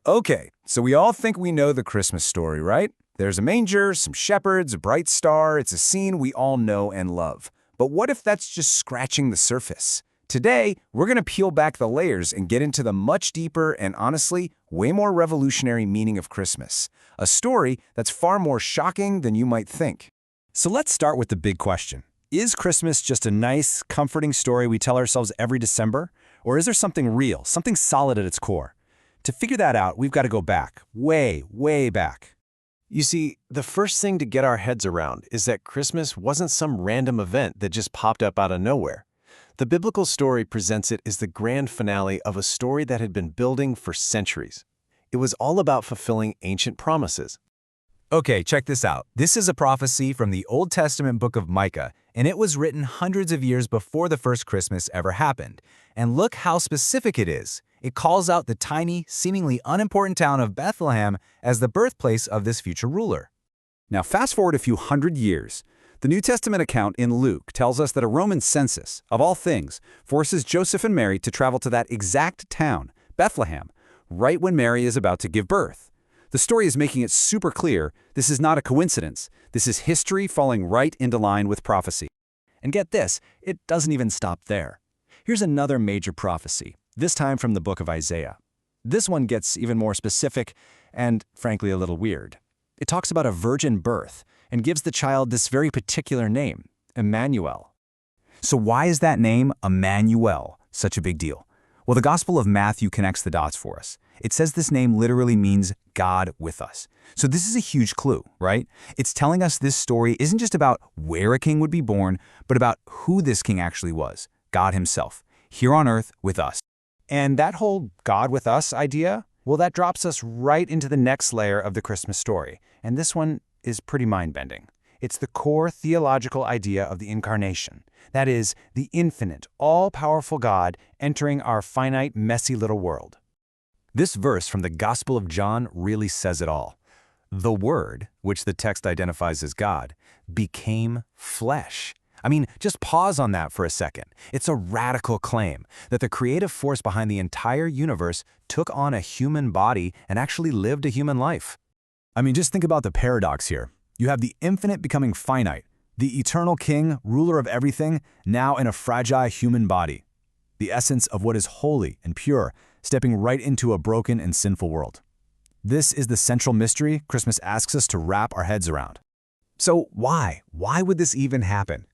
Okay, so we all think we know the Christmas story, right? There's a manger, some shepherds, a bright star. It's a scene we all know and love. But what if that's just scratching the surface? Today, we're going to peel back the layers and get into the much deeper and honestly, way more revolutionary meaning of Christmas. A story that's far more shocking than you might think. So let's start with the big question. Is Christmas just a nice, comforting story we tell ourselves every December? Or is there something real, something solid at its core? To figure that out, we've got to go back, way, way back. You see, the first thing to get our heads around is that Christmas wasn't some random event that just popped up out of nowhere. The biblical story presents it as the grand finale of a story that had been building for centuries. It was all about fulfilling ancient promises. Okay, check this out. This is a prophecy from the Old Testament book of Micah, and it was written hundreds of years before the first Christmas ever happened. And look how specific it is. It calls out the tiny, seemingly unimportant town of Bethlehem as the birthplace of this future ruler. Now fast forward a few hundred years. The New Testament account in Luke tells us that a Roman census, of all things, forces Joseph and Mary to travel to that exact town, Bethlehem, right when Mary is about to give birth. The story is making it super clear this is not a coincidence. This is history falling right into line with prophecy. And get this, it doesn't even stop there. Here's another major prophecy, this time from the book of Isaiah. This one gets even more specific and, frankly, a little weird. It talks about a virgin birth and gives the child this very particular name, Emmanuel. So why is that name, Emmanuel, such a big deal? Well, the Gospel of Matthew connects the dots for us. It says this name literally means God with us. So this is a huge clue, right? It's telling us this story isn't just about where a king would be born, but about who this king actually was, God himself, here on earth with us. And that whole God with us idea, well, that drops us right into the next layer of the Christmas story. And this one is pretty mind-bending. It's the core theological idea of the Incarnation. That is, the infinite, all-powerful God entering our finite, messy little world. This verse from the Gospel of John really says it all. The Word, which the text identifies as God, became flesh. I mean, just pause on that for a second. It's a radical claim that the creative force behind the entire universe took on a human body and actually lived a human life. I mean, just think about the paradox here. You have the infinite becoming finite, the eternal king, ruler of everything, now in a fragile human body. The essence of what is holy and pure, stepping right into a broken and sinful world. This is the central mystery Christmas asks us to wrap our heads around. So why? Why would this even happen?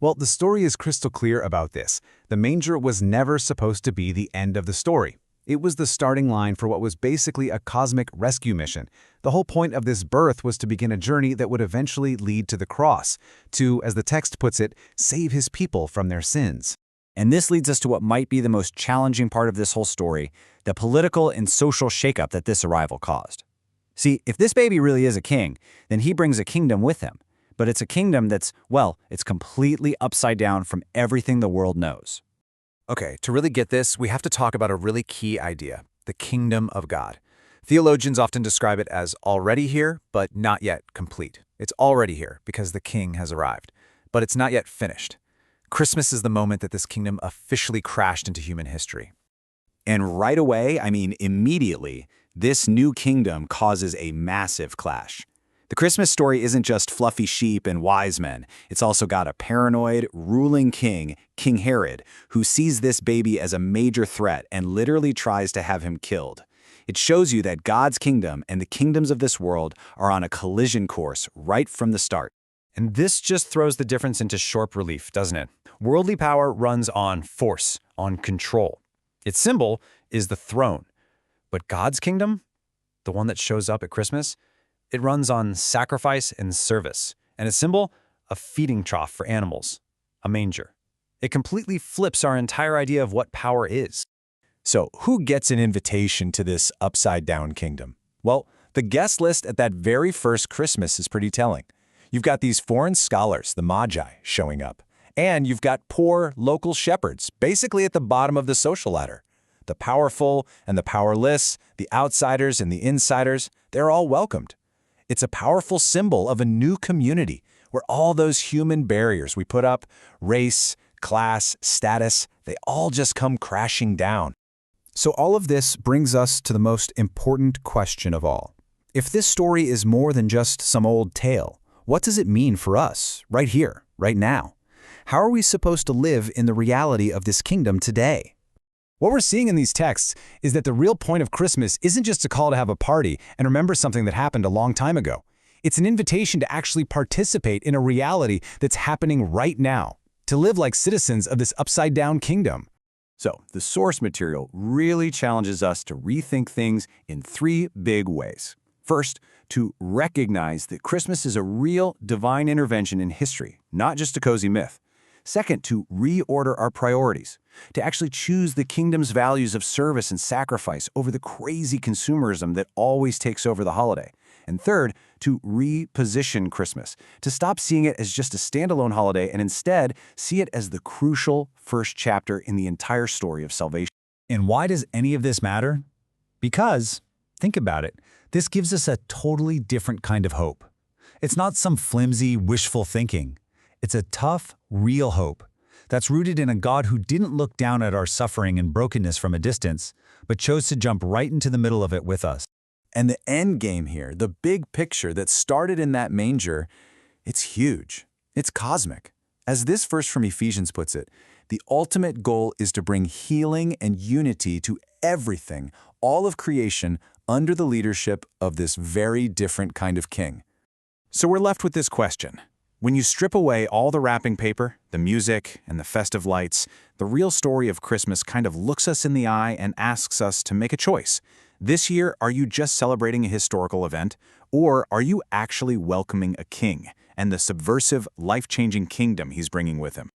Well, the story is crystal clear about this. The manger was never supposed to be the end of the story. It was the starting line for what was basically a cosmic rescue mission. The whole point of this birth was to begin a journey that would eventually lead to the cross, to, as the text puts it, save his people from their sins. And this leads us to what might be the most challenging part of this whole story, the political and social shakeup that this arrival caused. See, if this baby really is a king, then he brings a kingdom with him. But it's a kingdom that's, well, it's completely upside down from everything the world knows. Okay, to really get this, we have to talk about a really key idea, the kingdom of God. Theologians often describe it as already here, but not yet complete. It's already here because the king has arrived, but it's not yet finished. Christmas is the moment that this kingdom officially crashed into human history. And right away, I mean immediately, this new kingdom causes a massive clash. The Christmas story isn't just fluffy sheep and wise men. It's also got a paranoid, ruling king, King Herod, who sees this baby as a major threat and literally tries to have him killed. It shows you that God's kingdom and the kingdoms of this world are on a collision course right from the start. And this just throws the difference into sharp relief, doesn't it? Worldly power runs on force, on control. Its symbol is the throne. But God's kingdom, the one that shows up at Christmas, it runs on sacrifice and service, and its symbol, a feeding trough for animals, a manger. It completely flips our entire idea of what power is. So who gets an invitation to this upside-down kingdom? Well, the guest list at that very first Christmas is pretty telling. You've got these foreign scholars, the Magi, showing up. And you've got poor local shepherds, basically at the bottom of the social ladder. The powerful and the powerless, the outsiders and the insiders, they're all welcomed. It's a powerful symbol of a new community where all those human barriers we put up, race, class, status, they all just come crashing down. So all of this brings us to the most important question of all. If this story is more than just some old tale, what does it mean for us, right here, right now? How are we supposed to live in the reality of this kingdom today? What we're seeing in these texts is that the real point of Christmas isn't just a call to have a party and remember something that happened a long time ago. It's an invitation to actually participate in a reality that's happening right now, to live like citizens of this upside-down kingdom. So, the source material really challenges us to rethink things in three big ways. First, to recognize that Christmas is a real divine intervention in history, not just a cozy myth. Second, to reorder our priorities, to actually choose the kingdom's values of service and sacrifice over the crazy consumerism that always takes over the holiday. And third, to reposition Christmas, to stop seeing it as just a standalone holiday and instead see it as the crucial first chapter in the entire story of salvation. And why does any of this matter? Because, think about it, this gives us a totally different kind of hope. It's not some flimsy, wishful thinking. It's a tough, real hope that's rooted in a God who didn't look down at our suffering and brokenness from a distance, but chose to jump right into the middle of it with us. And the end game here, the big picture that started in that manger, it's huge. It's cosmic. As this verse from Ephesians puts it, the ultimate goal is to bring healing and unity to everything, all of creation, under the leadership of this very different kind of king. So we're left with this question. When you strip away all the wrapping paper, the music, and the festive lights, the real story of Christmas kind of looks us in the eye and asks us to make a choice. This year, are you just celebrating a historical event, or are you actually welcoming a king and the subversive, life-changing kingdom he's bringing with him?